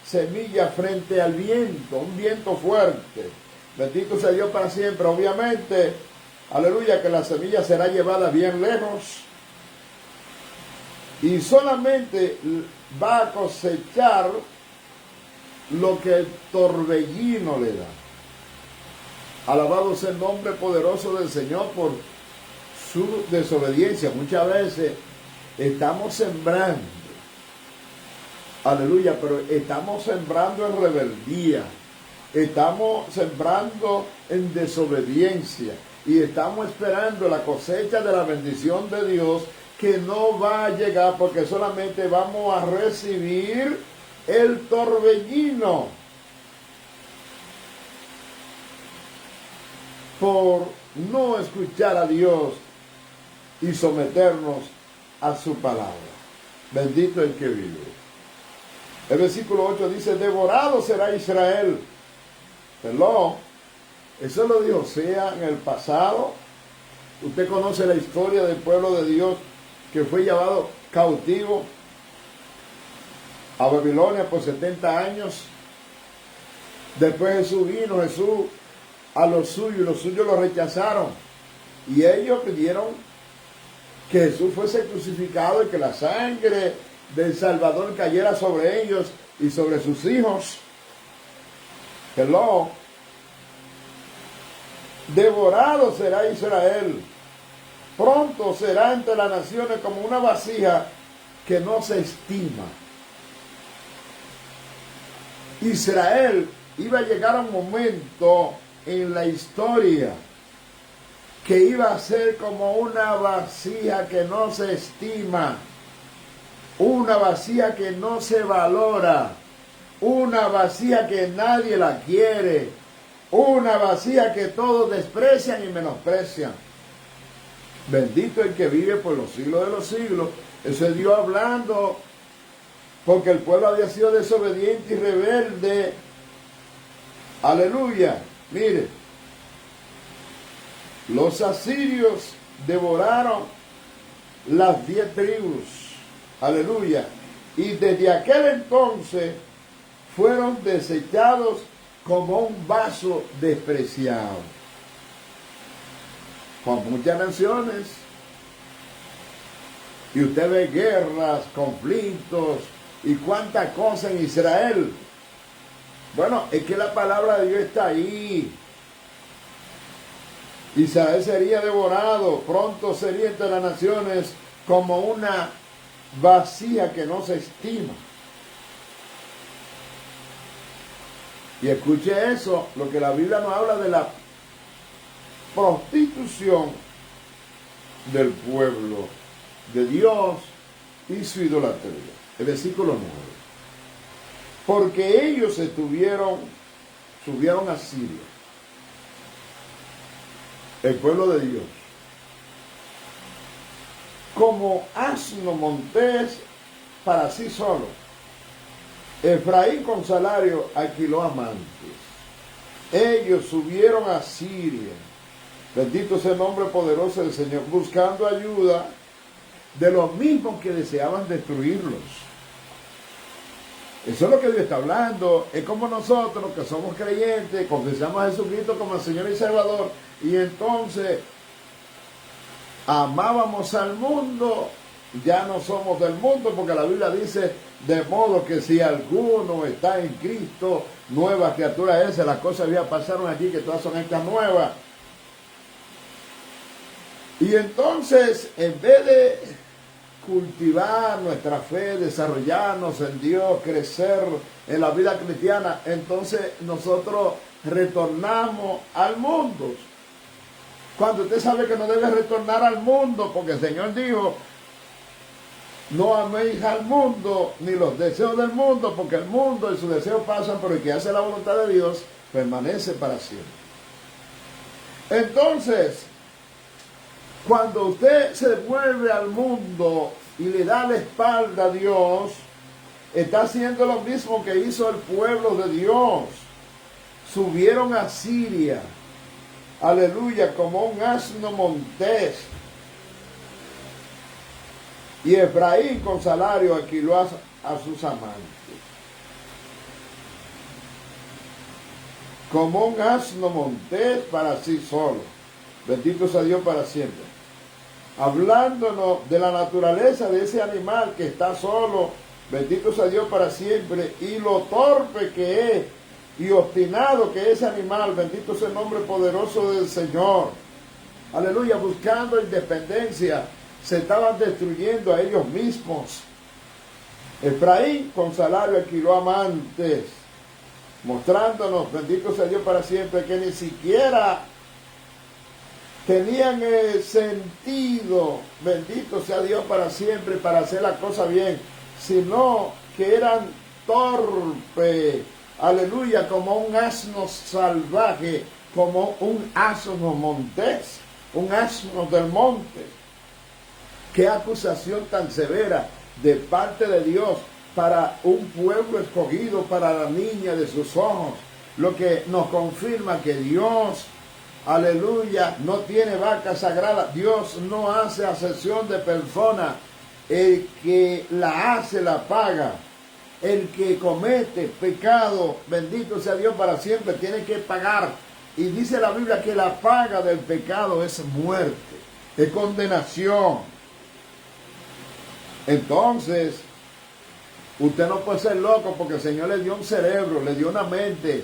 semilla frente al viento, un viento fuerte. Bendito sea Dios para siempre. Obviamente, aleluya, que la semilla será llevada bien lejos y solamente va a cosechar lo que el torbellino le da. Alabado sea el nombre poderoso del Señor por su desobediencia. Muchas veces estamos sembrando, aleluya, pero estamos sembrando en rebeldía, estamos sembrando en desobediencia y estamos esperando la cosecha de la bendición de Dios que no va a llegar porque solamente vamos a recibir el torbellino por no escuchar a Dios y someternos a su palabra. Bendito el que vive. El versículo 8 dice, devorado será Israel. Perdón, eso lo dijo Osea en el pasado. Usted conoce la historia del pueblo de Dios que fue llevado cautivo a Babilonia por 70 años. Después Jesús vino, Jesús a los suyos, y los suyos lo rechazaron. Y ellos pidieron que Jesús fuese crucificado y que la sangre del Salvador cayera sobre ellos y sobre sus hijos. Hello. Devorado será Israel. Pronto será entre las naciones como una vasija que no se estima. Israel iba a llegar a un momento en la historia que iba a ser como una vasija que no se estima, una vasija que no se valora, una vasija que nadie la quiere, una vasija que todos desprecian y menosprecian. Bendito el que vive por los siglos de los siglos. Eso es Dios hablando, porque el pueblo había sido desobediente y rebelde. Aleluya. Mire, los asirios devoraron las 10 tribus. Aleluya. Y desde aquel entonces fueron desechados como un vaso despreciado. Con muchas naciones. Y usted ve guerras, conflictos y cuánta cosa en Israel. Bueno, es que la palabra de Dios está ahí. Israel sería devorado, pronto sería entre las naciones como una vasija que no se estima. Y escuche eso, lo que la Biblia nos habla de la prostitución del pueblo de Dios y su idolatría. El versículo 9. Porque ellos subieron a Siria, el pueblo de Dios, como asno montés para sí solo. Efraín con salario alquiló amantes. Ellos subieron a Siria. Bendito sea el nombre poderoso del Señor, buscando ayuda de los mismos que deseaban destruirlos. Eso es lo que Dios está hablando. Es como nosotros que somos creyentes, confesamos a Jesucristo como el Señor y Salvador, y entonces amábamos al mundo. Ya no somos del mundo, porque la Biblia dice: de modo que si alguno está en Cristo, nueva criatura es. Las cosas ya pasaron aquí, que todas son estas nuevas. Y entonces, en vez de cultivar nuestra fe, desarrollarnos en Dios, crecer en la vida cristiana, entonces nosotros retornamos al mundo. Cuando usted sabe que no debe retornar al mundo, porque el Señor dijo: no améis al mundo ni los deseos del mundo, porque el mundo y sus deseos pasan, pero el que hace la voluntad de Dios permanece para siempre. Entonces, cuando usted se vuelve al mundo y le da la espalda a Dios, está haciendo lo mismo que hizo el pueblo de Dios. Subieron a Siria, aleluya, como un asno montés. Y Efraín con salario alquiló a sus amantes. Como un asno montés para sí solo. Bendito sea Dios para siempre. Hablándonos de la naturaleza de ese animal que está solo. Bendito sea Dios para siempre. Y lo torpe que es y obstinado que es ese animal. Bendito sea el nombre poderoso del Señor. Aleluya, buscando independencia. Se estaban destruyendo a ellos mismos. Efraín con salario alquiló amantes, mostrándonos, bendito sea Dios para siempre, que ni siquiera tenían el sentido, bendito sea Dios para siempre, para hacer la cosa bien, sino que eran torpes, aleluya, como un asno salvaje, como un asno montés, un asno del monte. Qué acusación tan severa de parte de Dios para un pueblo escogido, para la niña de sus ojos. Lo que nos confirma que Dios, aleluya, no tiene vaca sagrada. Dios no hace acepción de personas. El que la hace, la paga. El que comete pecado, bendito sea Dios para siempre, tiene que pagar. Y dice la Biblia que la paga del pecado es muerte, es condenación. Entonces, usted no puede ser loco, porque el Señor le dio un cerebro, le dio una mente.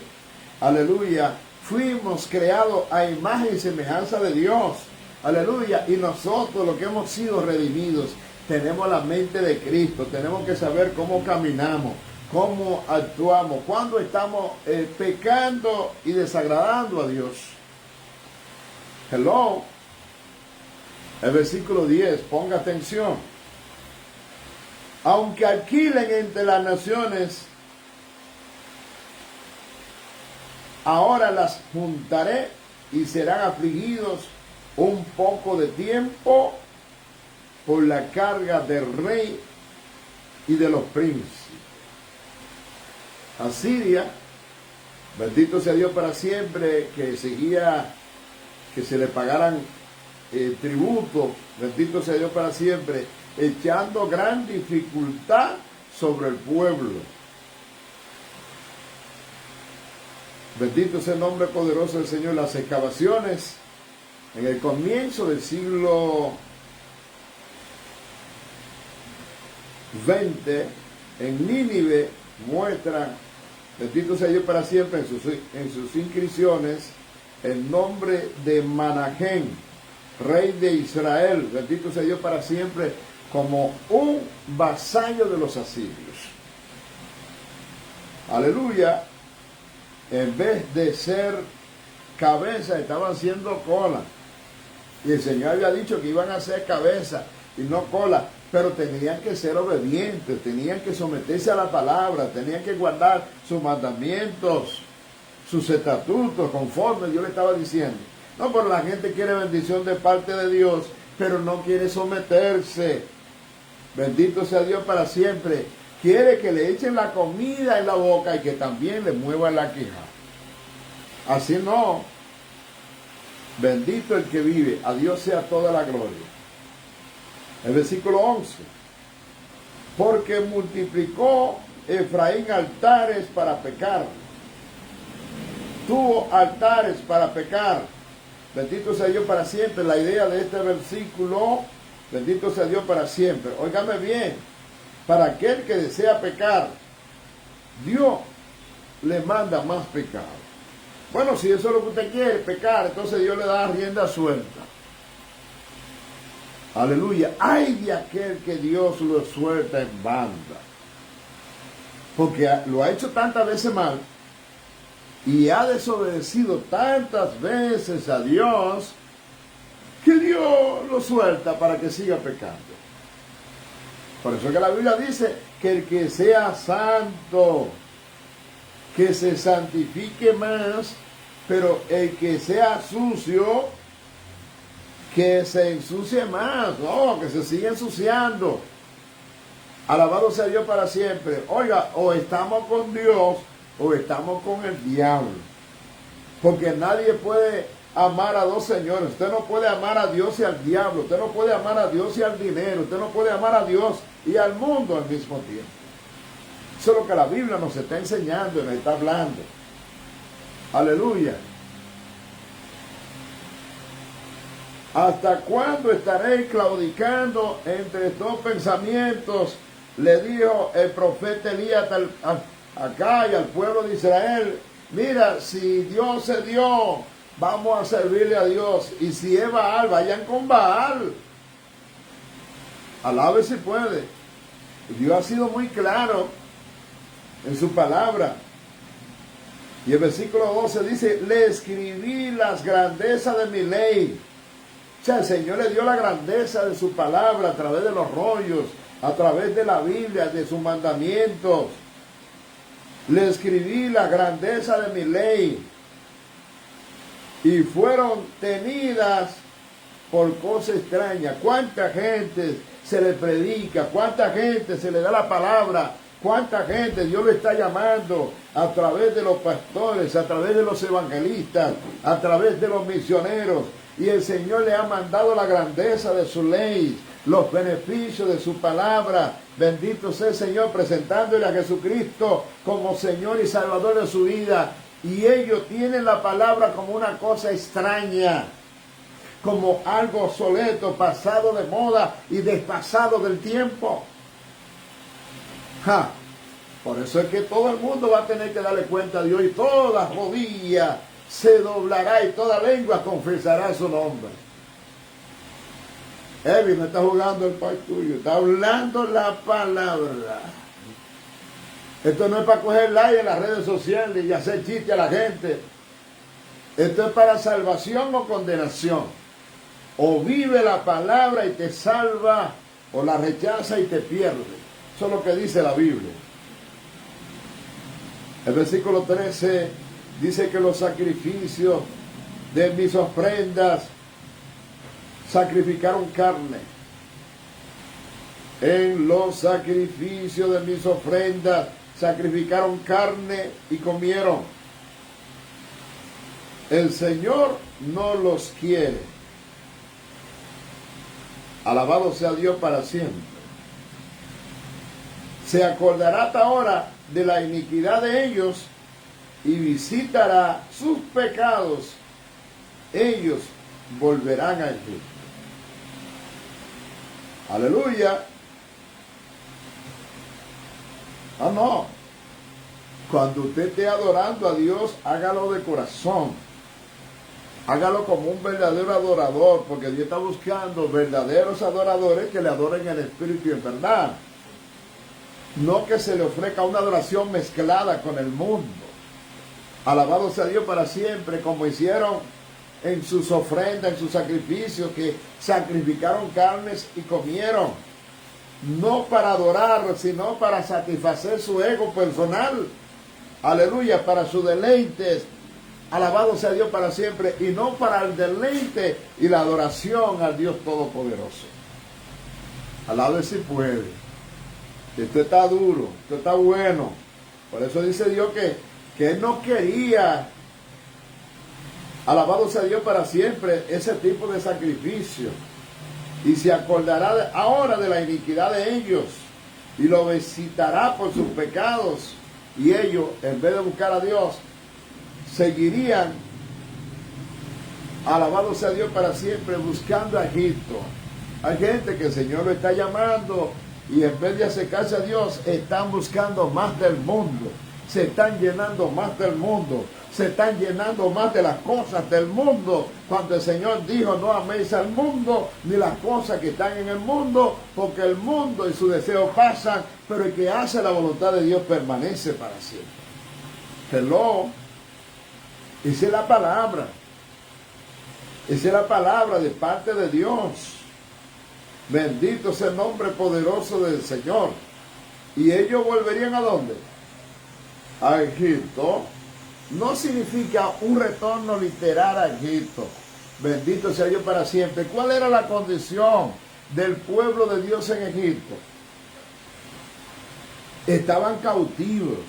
Aleluya. Fuimos creados a imagen y semejanza de Dios. Aleluya. Y nosotros, los que hemos sido redimidos, tenemos la mente de Cristo. Tenemos que saber cómo caminamos, cómo actuamos, cuando estamos pecando y desagradando a Dios. Hello. El versículo 10, ponga atención. Aunque alquilen entre las naciones, ahora las juntaré y serán afligidos un poco de tiempo por la carga del rey y de los príncipes. Asiria, bendito sea Dios para siempre, que seguía que se le pagaran tributo, bendito sea Dios para siempre, echando gran dificultad sobre el pueblo. Bendito sea el nombre poderoso del Señor. Las excavaciones en el comienzo del siglo XX en Nínive muestran, bendito sea Dios para siempre, en sus inscripciones, el nombre de Manahem, rey de Israel, bendito sea Dios para siempre, como un vasallo de los asirios. Aleluya. En vez de ser cabeza, estaban siendo cola. Y el Señor había dicho que iban a ser cabeza y no cola, pero tenían que ser obedientes, tenían que someterse a la palabra, tenían que guardar sus mandamientos, sus estatutos, conforme Dios le estaba diciendo. No, pero la gente quiere bendición de parte de Dios, pero no quiere someterse. Bendito sea Dios para siempre. quiere que le echen la comida en la boca y que también le muevan la queja. Así no. Bendito el que vive, a Dios sea toda la gloria. El versículo 11. Porque multiplicó Efraín altares para pecar. Tuvo altares para pecar. Bendito sea Dios para siempre. La idea de este versículo, bendito sea Dios para siempre. Óigame bien, para aquel que desea pecar, Dios le manda más pecado. Bueno, si eso es lo que usted quiere, pecar, entonces Dios le da rienda suelta. Aleluya. Ay de aquel que Dios lo suelta en banda. Porque lo ha hecho tantas veces mal y ha desobedecido tantas veces a Dios que Dios lo suelta para que siga pecando. Por eso que la Biblia dice que el que sea santo, que se santifique más, pero el que sea sucio, que se ensucie más, no, que se siga ensuciando. Alabado sea Dios para siempre. Oiga, o estamos con Dios o estamos con el diablo. Porque nadie puede amar a dos señores. Usted no puede amar a Dios y al diablo. Usted no puede amar a Dios y al dinero. Usted no puede amar a Dios y al mundo al mismo tiempo. Eso es lo que la Biblia nos está enseñando y nos está hablando. Aleluya. ¿Hasta cuándo estaréis claudicando entre dos pensamientos? Le dijo el profeta Elías acá y al pueblo de Israel. Mira, si Dios se dio, vamos a servirle a Dios. Y si es Baal, vayan con Baal. Alabe si puede. Dios ha sido muy claro en su palabra. Y el versículo 12 dice, le escribí las grandezas de mi ley. O sea, el Señor le dio la grandeza de su palabra a través de los rollos, a través de la Biblia, de sus mandamientos. Le escribí la grandeza de mi ley. Y fueron tenidas por cosa extraña. ¿Cuánta gente se le predica? ¿Cuánta gente se le da la palabra? ¿Cuánta gente Dios le está llamando a través de los pastores, a través de los evangelistas, a través de los misioneros? Y el Señor le ha mandado la grandeza de su ley, los beneficios de su palabra. Bendito sea el Señor, presentándole a Jesucristo como Señor y Salvador de su vida. Y ellos tienen la palabra como una cosa extraña, como algo obsoleto, pasado de moda y desfasado del tiempo. ¡Ja! Por eso es que todo el mundo va a tener que darle cuenta a Dios y toda rodilla se doblará y toda lengua confesará su nombre. Evi, no está jugando el país tuyo, está hablando la palabra. Esto no es para coger like en las redes sociales y hacer chiste a la gente. Esto es para salvación o condenación. O vive la palabra y te salva, o la rechaza y te pierde. Eso es lo que dice la Biblia. El versículo 13 dice que los sacrificios de mis ofrendas sacrificaron carne. En los sacrificios de mis ofrendas sacrificaron carne y comieron. El Señor no los quiere. Alabado sea Dios para siempre. Se acordará hasta ahora de la iniquidad de ellos y visitará sus pecados. Ellos volverán a Egipto. Aleluya. Ah, no. Cuando usted esté adorando a Dios, hágalo de corazón. Hágalo como un verdadero adorador, porque Dios está buscando verdaderos adoradores que le adoren en espíritu y en verdad. No que se le ofrezca una adoración mezclada con el mundo. Alabado sea Dios para siempre, como hicieron en sus ofrendas, en sus sacrificios, que sacrificaron carnes y comieron. No para adorar, sino para satisfacer su ego personal. Aleluya, para su deleite. Alabado sea Dios para siempre, y no para el deleite y la adoración al Dios Todopoderoso. Alabe si puede. esto está duro, esto está bueno. Por eso dice Dios que Él no quería, alabado sea Dios para siempre, ese tipo de sacrificio. Y se acordará ahora de la iniquidad de ellos y lo visitará por sus pecados. Y ellos, en vez de buscar a Dios, seguirían, alabado sea Dios para siempre, buscando a Egipto. Hay gente que el Señor lo está llamando y en vez de acercarse a Dios, están buscando más del mundo. Se están llenando más del mundo. Se están llenando más de las cosas del mundo. Cuando el Señor dijo, no améis al mundo, ni las cosas que están en el mundo, porque el mundo y su deseo pasan, pero el que hace la voluntad de Dios permanece para siempre. Hello. Esa es la palabra. Esa es la palabra de parte de Dios. Bendito sea el nombre poderoso del Señor. ¿Y ellos volverían a dónde? A Egipto. No significa un retorno literal a Egipto. Bendito sea Dios para siempre. ¿Cuál era la condición del pueblo de Dios en Egipto? Estaban cautivos.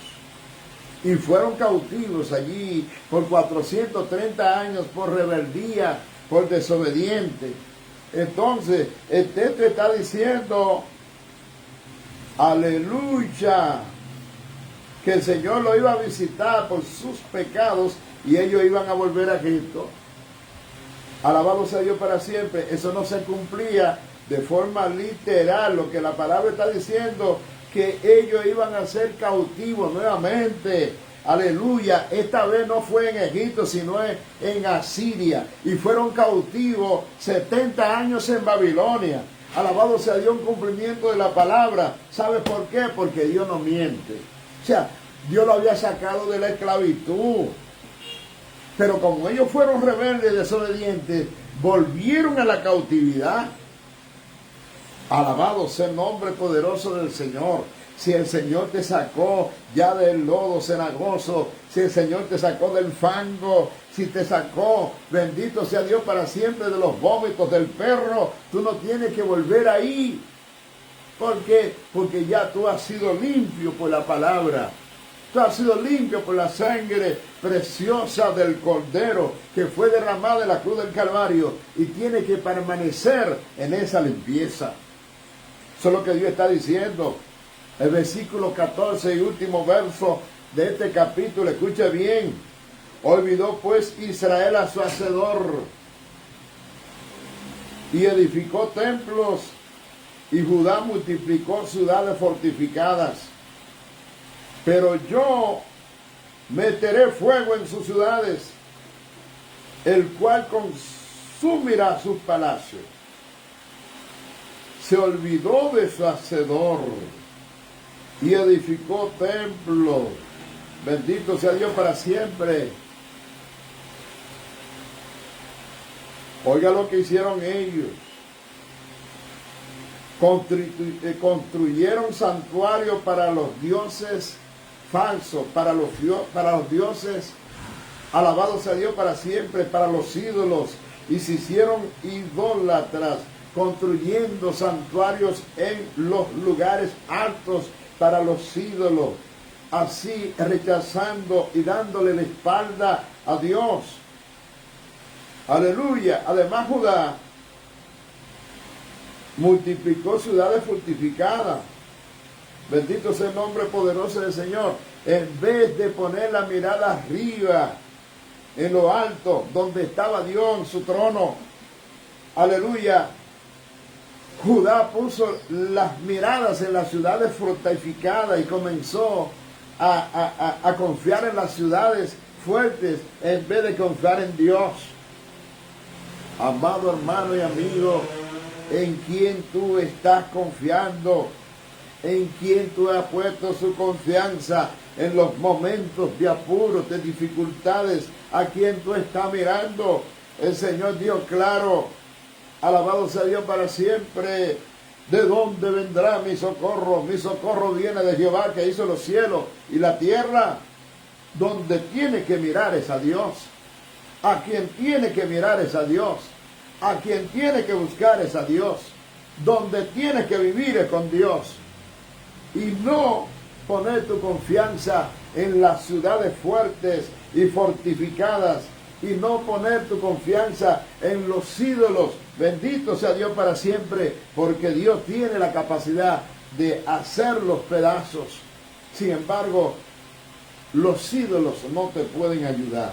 Y fueron cautivos allí por 430 años por rebeldía, por desobediente. Entonces, el texto está diciendo, aleluya, que el Señor lo iba a visitar por sus pecados y ellos iban a volver a Egipto. Alabado sea Dios para siempre. Eso no se cumplía de forma literal. Lo que la palabra está diciendo, que ellos iban a ser cautivos nuevamente. Aleluya. Esta vez no fue en Egipto, sino en Asiria. Y fueron cautivos 70 años en Babilonia. Alabado sea Dios, un cumplimiento de la palabra. ¿Sabe por qué? Porque Dios no miente. O sea, Dios lo había sacado de la esclavitud. Pero como ellos fueron rebeldes y desobedientes, volvieron a la cautividad. Alabado sea el nombre poderoso del Señor. Si el Señor te sacó ya del lodo cenagoso, si el Señor te sacó del fango, si te sacó, bendito sea Dios para siempre, de los vómitos del perro, tú no tienes que volver ahí. ¿Por qué? Porque ya tú has sido limpio por la palabra. Tú has sido limpio por la sangre preciosa del Cordero que fue derramada en la cruz del Calvario y tiene que permanecer en esa limpieza. Eso es lo que Dios está diciendo. El versículo 14 y último verso de este capítulo, escuche bien. Olvidó pues Israel a su hacedor y edificó templos, y Judá multiplicó ciudades fortificadas. Pero yo meteré fuego en sus ciudades, el cual consumirá sus palacios. Se olvidó de su hacedor y edificó templos. Bendito sea Dios para siempre. Oiga lo que hicieron ellos. Construyeron santuarios para los dioses falsos, para los dioses, alabado sea Dios para siempre, para los ídolos, y se hicieron idólatras, construyendo santuarios en los lugares altos para los ídolos, así rechazando y dándole la espalda a Dios. Aleluya. Además, Judá multiplicó ciudades fortificadas. Bendito sea el nombre poderoso del Señor. En vez de poner la mirada arriba, en lo alto, donde estaba Dios en su trono. Aleluya. Judá puso las miradas en las ciudades fortificadas y comenzó a confiar en las ciudades fuertes en vez de confiar en Dios. Amado hermano y amigo, ¿en quién tú estás confiando? ¿En quién tú has puesto su confianza en los momentos de apuros, de dificultades? ¿A quién tú estás mirando? El Señor dijo claro, alabado sea Dios para siempre. ¿De dónde vendrá mi socorro? Mi socorro viene de Jehová, que hizo los cielos y la tierra. Donde tiene que mirar es a Dios. A quien tiene que mirar es a Dios. A quien tiene que buscar es a Dios. Donde tiene que vivir es con Dios. y no poner tu confianza en las ciudades fuertes y fortificadas, y no poner tu confianza en los ídolos. Bendito sea Dios para siempre, porque Dios tiene la capacidad de hacer los pedazos. Sin embargo, los ídolos no te pueden ayudar.